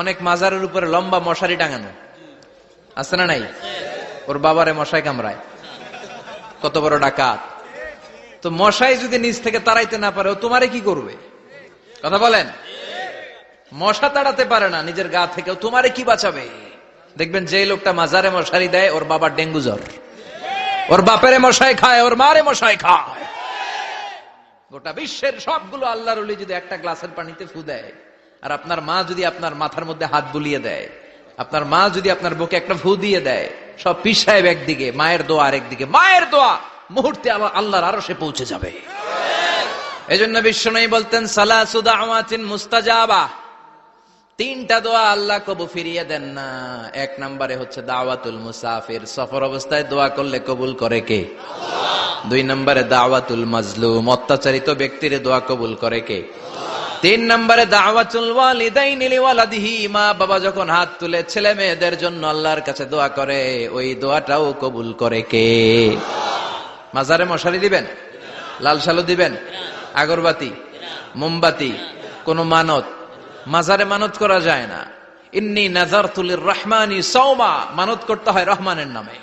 অনেক মাজারের উপরে লম্বা মশারি টাঙানো আছে না নাই? ওর বাবারে মশাই কামড়ায়, কত বড় ডাকাত। তো মশাই যদি নিচ থেকে তাড়াইতে না পারে, ও তোমারে কি করবে? কথা বলেন। মশা তাড়াতে পারে না নিজের গা থেকে, তোমারে কি বাঁচাবে? দেখবেন যে লোকটা মাজারে মশারি দেয়, ওর বাবার ডেঙ্গু জ্বর, ওর বাপেরে মশাই খায়, ওর মারে মশাই খায়। গোটা বিশ্বের সবগুলো আল্লাহর ওলি যদি একটা গ্লাসের পানিতে ফু দেয়, আর আপনার মা যদি আপনার মাথার মধ্যে হাত বুলিয়ে দেয়, আপনার মা যদি আপনার বুকে একটা ফু দিয়ে দেয়, সব পীর সাহেব একদিকে, মায়ের দোয়া আরেকদিকে। মায়ের দোয়া মুহূর্তে আল্লাহর আরশে পৌঁছে যাবে। এজন্য বিশ্বনবী বলতেন সালাসু দাওয়াতিন মুস্তাজাবা, তিনটা দোয়া আল্লাহ কবুল ফিরিয়ে দেন না। এক নম্বরে হচ্ছে দাওয়াতুল মুসাফির, সফর অবস্থায় দোয়া করলে কবুল করে কে? আল্লাহ। দুই নম্বরে দাওয়াতুল মাজলুম, অত্যাচারিত ব্যক্তির দোয়া কবুল করে কে? তিন নম্বরে দাওয়াতুল ওয়ালিদাইনি লিওয়ালাদিহি, মা বাবা যখন হাত তুলে ছেলে মেয়েদের জন্য আল্লাহর কাছে দোয়া করে, ওই দোয়াটাও কবুল করে কে? মাজারে মশারি দিবেন, লাল শালু দিবেন, আগরবাতি, মোমবাতি, কোন মানত? মাজারে মানত করা যায় না। ইন্নী নাযারতু লির রহমানি সাওমা, মানত করতে হয় রহমানের নামে।